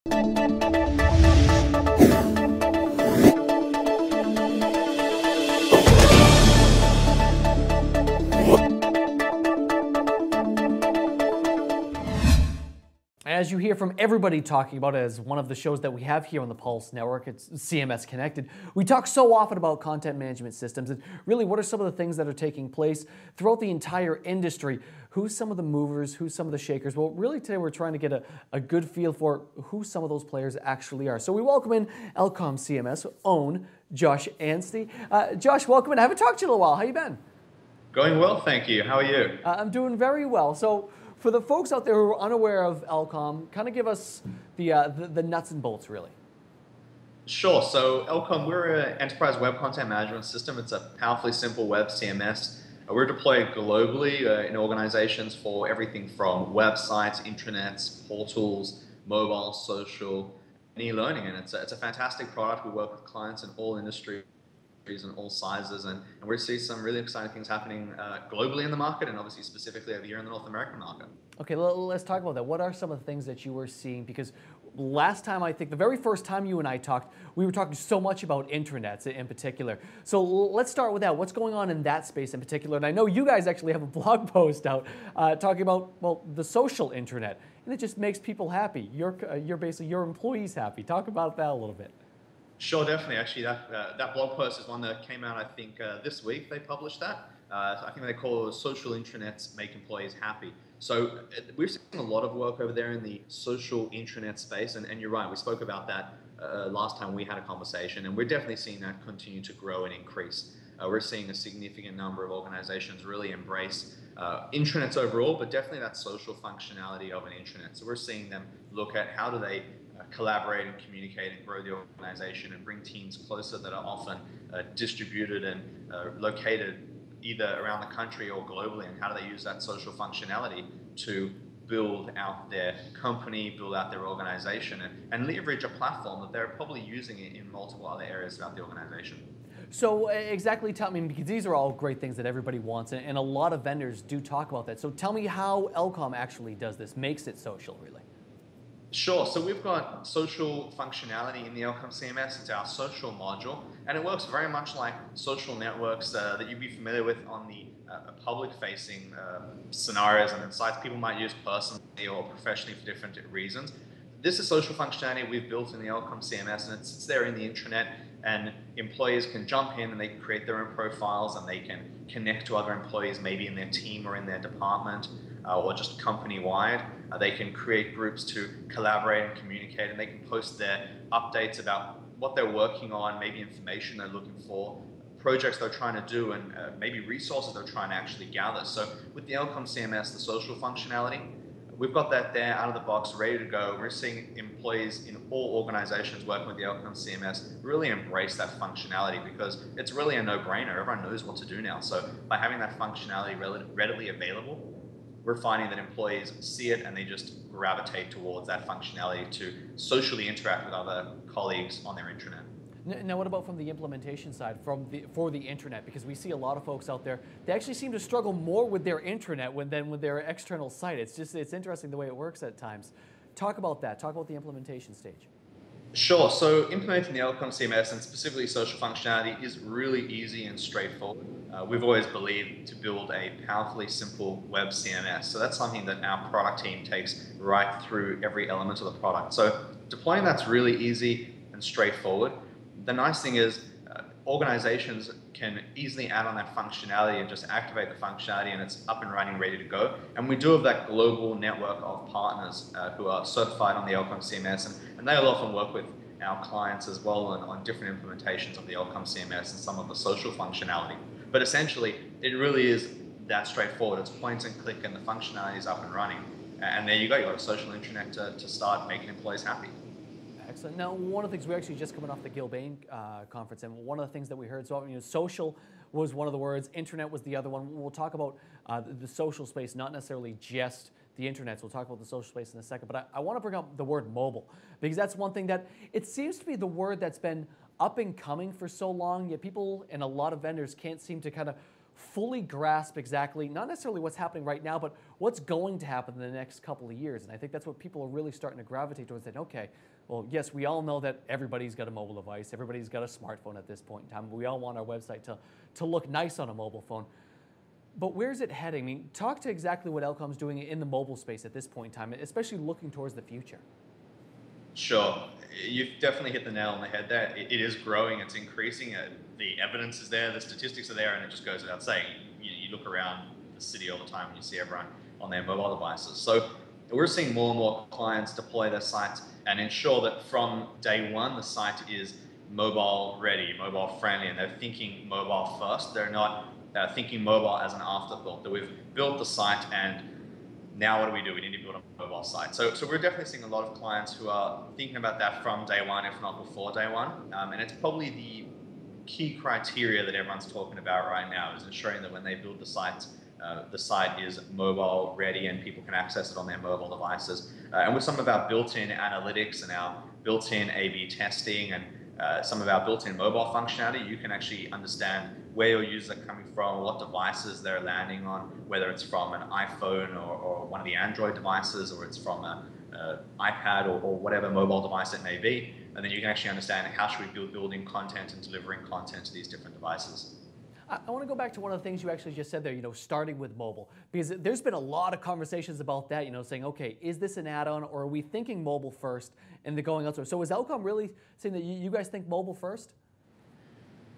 As you hear from everybody talking about it as one of the shows that we have here on the Pulse Network, it's CMS Connected. We talk so often about content management systems and really what are some of the things that are taking place throughout the entire industry. Who's some of the movers, who's some of the shakers? Well, really today we're trying to get a good feel for who some of those players actually are. So we welcome in Elcom CMS own Josh Anstey. Josh, welcome in. I haven't talked to you in a while. How you been? Going well, thank you. How are you? I'm doing very well. So for the folks out there who are unaware of Elcom, kind of give us the nuts and bolts, really. Sure. So Elcom, we're an enterprise web content management system. It's a powerfully simple web CMS. We're deployed globally in organizations for everything from websites, intranets, portals, mobile, social, and e-learning. And it's a fantastic product. We work with clients in all industries and all sizes, and we're seeing some really exciting things happening globally in the market, and obviously specifically over here in the North American market. Okay, let's talk about that. What are some of the things that you were seeing? Because last time, I think the very first time you and I talked, we were talking so much about intranets in particular. So let's start with that. What's going on in that space in particular? And I know you guys actually have a blog post out talking about, well, the social intranet, and it just makes people happy. You're basically your employees happy. Talk about that a little bit. Sure, definitely. Actually, that blog post is one that came out, I think, this week. They published that. I think they call it Social Intranets Make Employees Happy. So we've seen a lot of work over there in the social intranet space, and you're right, we spoke about that last time we had a conversation, and we're definitely seeing that continue to grow and increase. We're seeing a significant number of organizations really embrace intranets overall, but definitely that social functionality of an intranet. So we're seeing them look at how do they collaborate and communicate and grow the organization and bring teams closer that are often distributed and located either around the country or globally, and how do they use that social functionality to build out their company, build out their organization, and leverage a platform that they're probably using it in multiple other areas throughout the organization. So exactly, tell me, because these are all great things that everybody wants, and a lot of vendors do talk about that. So tell me how Elcom actually does this, makes it social, really. Sure. So we've got social functionality in the Elcom CMS. It's our social module, and it works very much like social networks that you'd be familiar with on the public-facing scenarios and sites people might use personally or professionally for different reasons. This is social functionality we've built in the Elcom CMS, and it's there in the intranet, and employees can jump in and they can create their own profiles, and they can connect to other employees maybe in their team or in their department or just company-wide. They can create groups to collaborate and communicate, and they can post their updates about what they're working on, maybe information they're looking for, projects they're trying to do, and maybe resources they're trying to actually gather. So with the Elcom CMS, the social functionality, we've got that there out of the box, ready to go. We're seeing employees in all organizations working with the Elcom CMS really embrace that functionality because it's really a no-brainer. Everyone knows what to do now. So by having that functionality readily available, we're finding that employees see it and they just gravitate towards that functionality to socially interact with other colleagues on their intranet. Now, what about from the implementation side, for the intranet? Because we see a lot of folks out there, they actually seem to struggle more with their intranet than with their external site. It's interesting the way it works at times. Talk about that. Talk about the implementation stage. Sure. So implementing the Elcom CMS and specifically social functionality is really easy and straightforward. We've always believed to build a powerfully simple web CMS. So that's something that our product team takes right through every element of the product. So deploying that's really easy and straightforward. The nice thing is organizations can easily add on that functionality and just activate the functionality, and it's up and running, ready to go. And we do have that global network of partners who are certified on the Elcom CMS, and they'll often work with our clients as well on different implementations of the Elcom CMS and some of the social functionality. But essentially, it really is that straightforward. It's point and click, and the functionality is up and running. And there you go. You've got a social intranet to start making employees happy. Excellent. Now, one of the things, we're actually just coming off the Gilbane conference, and one of the things that we heard, so social was one of the words, internet was the other one. We'll talk about the social space, not necessarily just the internet. So we'll talk about the social space in a second, but I want to bring up the word mobile, because that's one thing that it seems to be the word that's been up and coming for so long, yet people and a lot of vendors can't seem to kind of fully grasp exactly, not necessarily what's happening right now, but what's going to happen in the next couple of years. And I think that's what people are really starting to gravitate towards, saying, okay, well, yes, we all know that everybody's got a mobile device, everybody's got a smartphone at this point in time. We all want our website to look nice on a mobile phone. But where's it heading? I mean, talk to exactly what Elcom's doing in the mobile space at this point in time, especially looking towards the future. Sure. You've definitely hit the nail on the head there. It is growing, it's increasing. The evidence is there, the statistics are there, and it just goes without saying. You look around the city all the time and you see everyone on their mobile devices. So we're seeing more and more clients deploy their sites and ensure that from day one, the site is mobile ready, mobile friendly, and they're thinking mobile first. They're not thinking mobile as an afterthought, that we've built the site and now what do? We need to build a mobile site. So we're definitely seeing a lot of clients who are thinking about that from day one, if not before day one. And it's probably the key criteria that everyone's talking about right now, is ensuring that when they build the site is mobile ready and people can access it on their mobile devices. And with some of our built-in analytics and our built-in A/B testing and some of our built-in mobile functionality, you can actually understand where your users are coming from, what devices they're landing on, whether it's from an iPhone or one of the Android devices, or it's from an iPad or whatever mobile device it may be. And then you can actually understand how should we be building content and delivering content to these different devices. I want to go back to one of the things you actually just said there, starting with mobile, because there's been a lot of conversations about that, saying, okay, is this an add-on, or are we thinking mobile first and then going elsewhere? So is Elcom really saying that you guys think mobile first?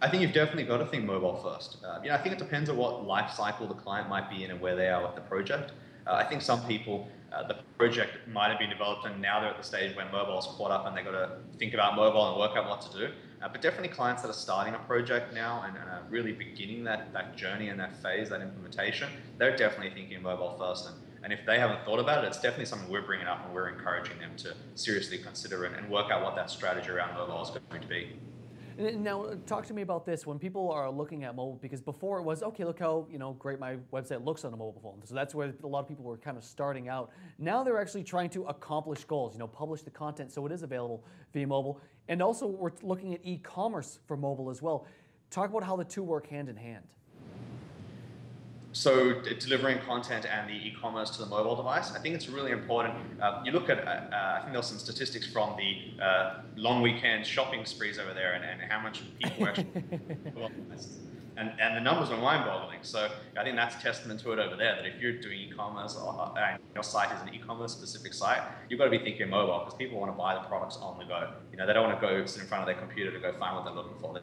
I think you've definitely got to think mobile first. I think it depends on what life cycle the client might be in and where they are with the project. I think some people, the project might have been developed and now they're at the stage when mobile's caught up and they've got to think about mobile and work out what to do. But definitely clients that are starting a project now and are really beginning that journey and that phase, that implementation, they're definitely thinking mobile first. And if they haven't thought about it, it's definitely something we're bringing up and we're encouraging them to seriously consider and work out what that strategy around mobile is going to be. Now, talk to me about this when people are looking at mobile, because before it was, okay, look how great my website looks on a mobile phone. So that's where a lot of people were kind of starting out. Now they're actually trying to accomplish goals, publish the content so it is available via mobile. And also we're looking at e-commerce for mobile as well. Talk about how the two work hand in hand. So delivering content and the e-commerce to the mobile device, I think it's really important. You look at, I think there's some statistics from the long weekend shopping sprees over there and how much people actually, and the numbers are mind-boggling. So I think that's a testament to it over there, that if you're doing e-commerce and your site is an e-commerce specific site, you've got to be thinking mobile, because people want to buy the products on the go. They don't want to go sit in front of their computer to go find what they're looking for.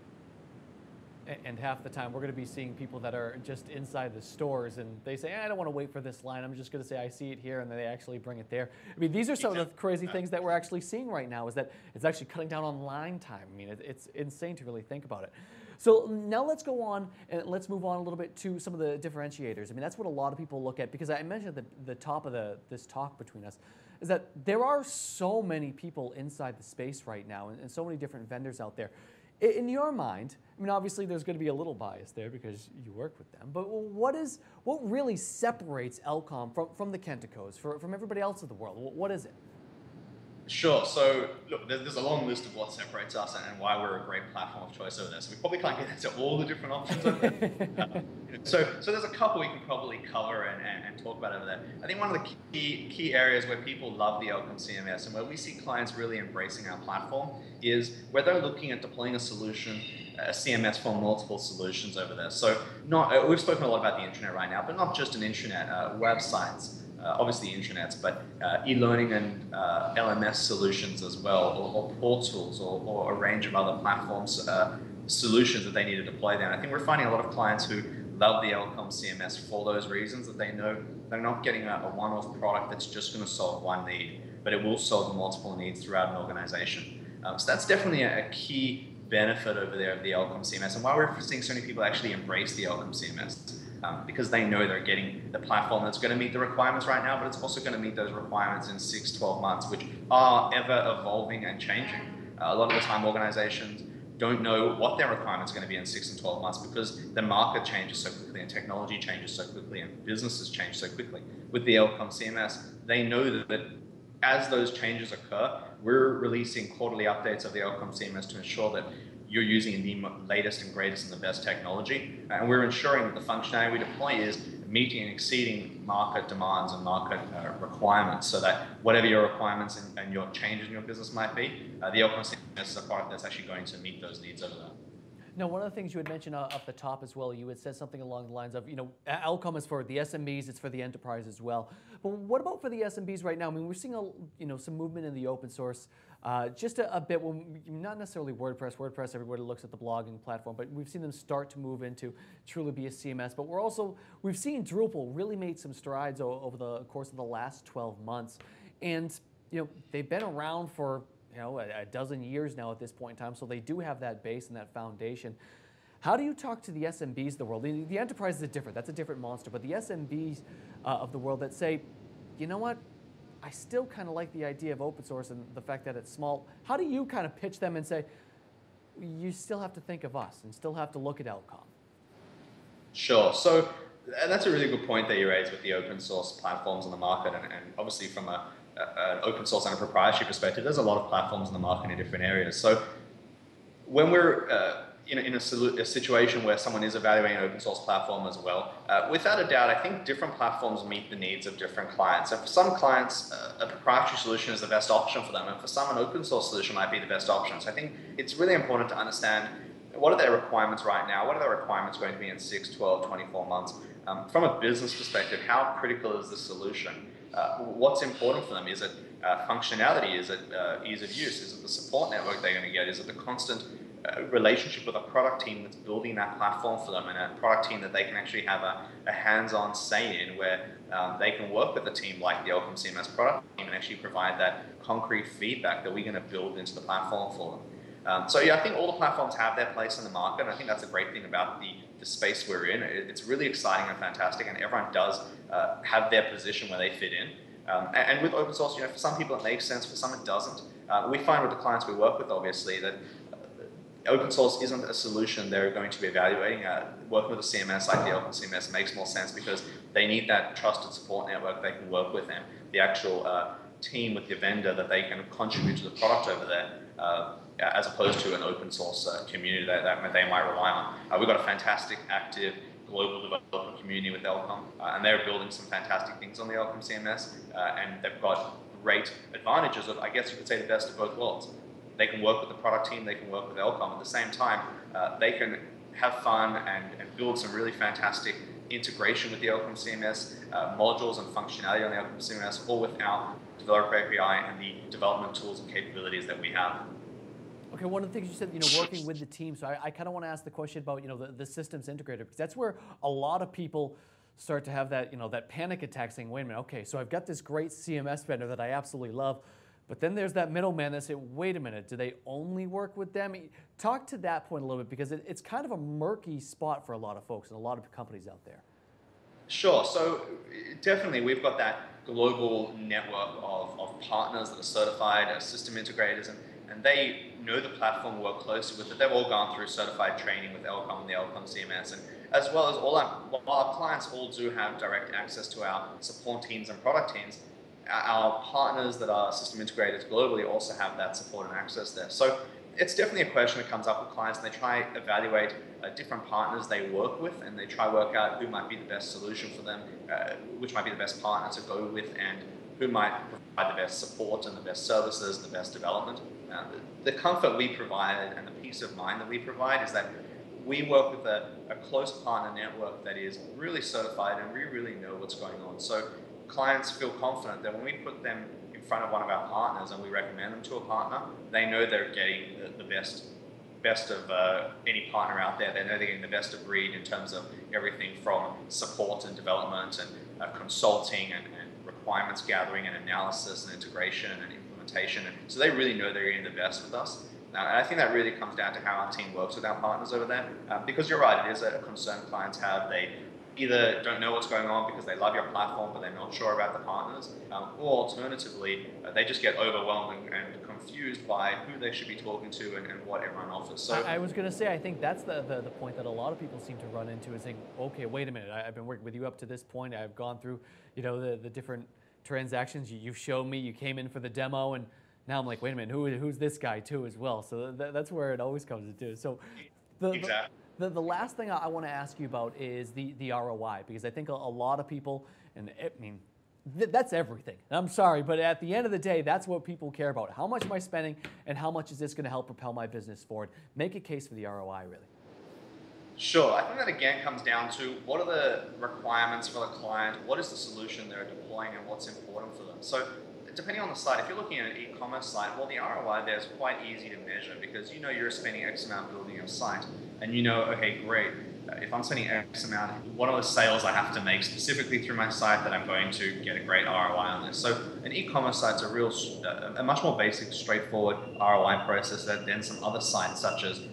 And half the time we're going to be seeing people that are just inside the stores and they say, I don't want to wait for this line. I'm just going to say I see it here, and then they actually bring it there. I mean, these are some of the crazy things that we're actually seeing right now, is that it's actually cutting down on line time. I mean, it's insane to really think about it. So now let's go on and let's move on a little bit to some of the differentiators. I mean, that's what a lot of people look at, because I mentioned at the top of this talk between us is that there are so many people inside the space right now and so many different vendors out there. In your mind, I mean, obviously there's going to be a little bias there because you work with them, but what really separates Elcom from the Kenticos, from everybody else in the world? What is it? Sure. So look, there's a long list of what separates us and why we're a great platform of choice over there. So we probably can't get into all the different options over there. So there's a couple we can probably cover and talk about over there. I think one of the key areas where people love the Elcom CMS and where we see clients really embracing our platform is where they're looking at deploying a solution, a CMS for multiple solutions over there. So we've spoken a lot about the intranet right now, but not just an intranet, websites. Obviously intranets, but e-learning and LMS solutions as well, or portals, or a range of other platforms, solutions that they need to deploy there. And I think we're finding a lot of clients who love the Elcom CMS for those reasons, that they know they're not getting a one-off product that's just going to solve one need, but it will solve multiple needs throughout an organization. So that's definitely a key benefit over there of the Elcom CMS, and why we're seeing so many people actually embrace the Elcom CMS. Because they know they're getting the platform that's going to meet the requirements right now, but it's also going to meet those requirements in 6, 12 months, which are ever evolving and changing. A lot of the time organizations don't know what their requirements are going to be in 6 and 12 months because the market changes so quickly and technology changes so quickly and businesses change so quickly. With the Elcom CMS, they know that as those changes occur, we're releasing quarterly updates of the Elcom CMS to ensure that you're using the latest and greatest and the best technology. And we're ensuring that the functionality we deploy is meeting and exceeding market demands and market requirements, so that whatever your requirements and your changes in your business might be, the Elcom CMS is a product that's actually going to meet those needs over there. Now, one of the things you had mentioned up the top as well, you had said something along the lines of, Elcom is for the SMBs, it's for the enterprise as well. But what about for the SMBs right now? I mean, we're seeing some movement in the open source, just a bit. Well, not necessarily WordPress. WordPress, everybody looks at the blogging platform, but we've seen them start to move into truly be a CMS. But we've seen Drupal really made some strides over the course of the last 12 months, and they've been around for a dozen years now at this point in time, so they do have that base and that foundation. How do you talk to the SMBs of the world? The enterprise is different, that's a different monster, but the SMBs of the world that say, you know what, I still kind of like the idea of open source and the fact that it's small. How do you kind of pitch them and say, you still have to think of us and still have to look at Elcom? Sure. So that's a really good point that you raised with the open source platforms in the market, and obviously from an open source and a proprietary perspective, there's a lot of platforms in the market in different areas. So when we're in a situation where someone is evaluating an open source platform as well, without a doubt, I think different platforms meet the needs of different clients. And for some clients, a proprietary solution is the best option for them, and for some, an open source solution might be the best option. So I think it's really important to understand what are their requirements right now, what are their requirements going to be in 6, 12, 24 months. From a business perspective, how critical is the solution? What's important for them? Is it functionality? Is it ease of use? Is it the support network they're going to get? Is it the constant relationship with a product team that's building that platform for them, and a product team that they can actually have a hands-on say in, where they can work with a team like the Elcom CMS product team and actually provide that concrete feedback that we're going to build into the platform for them. So yeah, I think all the platforms have their place in the market, and I think that's a great thing about the space we're in. It's really exciting and fantastic, and everyone does have their position where they fit in. And with open source, for some people it makes sense, for some it doesn't. We find with the clients we work with, obviously, that open source isn't a solution they're going to be evaluating. Working with a CMS like the Elcom CMS makes more sense because they need that trusted support network they can work with, and the actual team with the vendor that they can contribute to the product over there, as opposed to an open source community that they might rely on. We've got a fantastic, active, global developer community with Elcom, and they're building some fantastic things on the Elcom CMS, and they've got great advantages of, I guess you could say, the best of both worlds. They can work with the product team, they can work with Elcom. At the same time, they can have fun and build some really fantastic integration with the Elcom CMS, modules and functionality on the Elcom CMS, all with our developer API and the development tools and capabilities that we have. Okay, one of the things you said, working with the team. So I kind of want to ask the question about, the systems integrator, because that's where a lot of people start to have that, that panic attack saying, wait a minute, okay, so I've got this great CMS vendor that I absolutely love, but then there's that middleman that say, wait a minute, do they only work with them? Talk to that point a little bit, because it's kind of a murky spot for a lot of folks and a lot of companies out there. Sure. So definitely we've got that global network of partners that are certified as system integrators, and they know the platform, work closely with it. They've all gone through certified training with Elcom and the Elcom CMS, and as well as while our clients all do have direct access to our support teams and product teams, our partners that are system integrators globally also have that support and access there. So it's definitely a question that comes up with clients, and they try evaluate different partners they work with, and they try work out who might be the best solution for them, which might be the best partner to go with, and who might provide the best support and the best services and the best development. The comfort we provide and the peace of mind that we provide is that we work with a close partner network that is really certified, and we really know what's going on. So clients feel confident that when we put them in front of one of our partners and we recommend them to a partner, they know they're getting the best of any partner out there. They know they're getting the best of breed in terms of everything from support and development and consulting and requirements gathering and analysis and integration and implementation. And so they really know they're getting the best with us. And I think that really comes down to how our team works with our partners over there. Because you're right, it is a concern clients have. They either don't know what's going on because they love your platform, but they're not sure about the partners, or alternatively, they just get overwhelmed and confused by who they should be talking to and what everyone offers. So I was going to say, I think that's the point that a lot of people seem to run into, is saying, okay, wait a minute, I've been working with you up to this point, I've gone through, the different transactions, you've shown me, you came in for the demo, and now I'm like, wait a minute, who's this guy too as well? So that's where it always comes into. So the, Exactly. the last thing I want to ask you about is the ROI, because I think a lot of people, and I mean, that's everything. I'm sorry, but at the end of the day, that's what people care about. How much am I spending, and how much is this going to help propel my business forward? Make a case for the ROI, really. Sure. I think that again comes down to what are the requirements for the client, what is the solution they're deploying, and what's important for them. So depending on the site, if you're looking at an e-commerce site, well, the ROI there is quite easy to measure because you know you're spending X amount building your site, and you know, okay, great. If I'm spending X amount, what are the sales I have to make specifically through my site that I'm going to get a great ROI on this? So an e-commerce site's a much more basic, straightforward ROI process than some other sites such as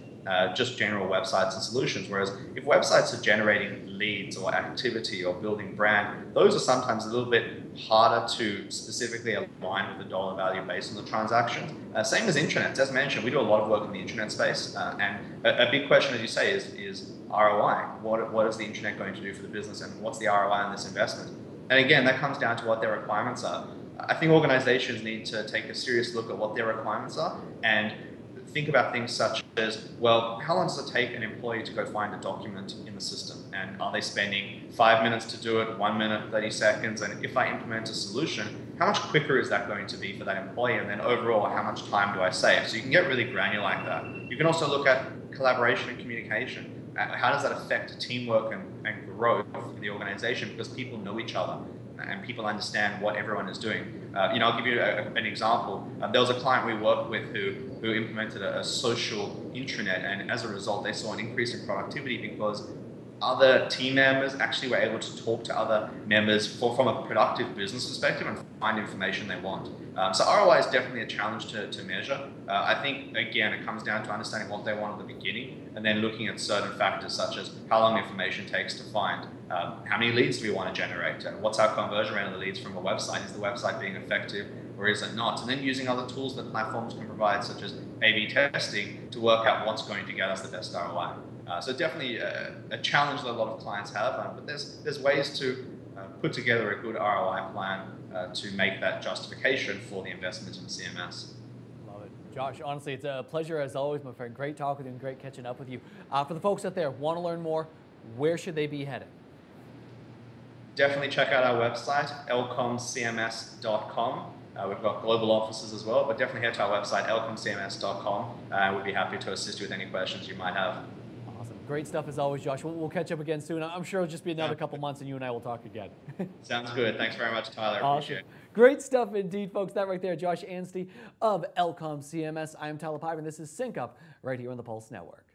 just general websites and solutions. Whereas if websites are generating leads or activity or building brand, those are sometimes a little bit harder to specifically align with the dollar value based on the transactions. Same as intranet. As mentioned, we do a lot of work in the intranet space, and a big question, as you say, is ROI. What is the intranet going to do for the business, and what's the ROI on this investment? And again, that comes down to what their requirements are. I think organizations need to take a serious look at what their requirements are and think about things such as, well, how long does it take an employee to go find a document in the system? And are they spending 5 minutes to do it, 1 minute, 30 seconds? And if I implement a solution, how much quicker is that going to be for that employee? And then overall, how much time do I save? So you can get really granular like that. You can also look at collaboration and communication. How does that affect teamwork and growth in the organization? Because people know each other and people understand what everyone is doing. I'll give you an example. There was a client we worked with who implemented a social intranet, and as a result, they saw an increase in productivity because other team members actually were able to talk to other members from a productive business perspective and find information they want. So ROI is definitely a challenge to measure. I think, again, it comes down to understanding what they want at the beginning and then looking at certain factors such as how long information takes to find, how many leads do we want to generate, what's our conversion rate of the leads from a website, is the website being effective or is it not? And then using other tools that platforms can provide such as A/B testing to work out what's going to get us the best ROI. So definitely a challenge that a lot of clients have, but there's ways to put together a good ROI plan to make that justification for the investment in the CMS. Love it. Josh, honestly, it's a pleasure as always, my friend. Great talking with you and great catching up with you. For the folks out there who want to learn more, where should they be headed? Definitely check out our website, elcomcms.com. We've got global offices as well, but definitely head to our website, elcomcms.com. We'd be happy to assist you with any questions you might have. Awesome. Great stuff as always, Josh. We'll catch up again soon. I'm sure it'll just be another couple months and you and I will talk again. Sounds good. Thanks very much, Tyler. Awesome. Appreciate it. Great stuff indeed, folks. That right there, Josh Anstey of Elcom CMS. I am Tyler Pive, and this is Sync Up right here on the Pulse Network.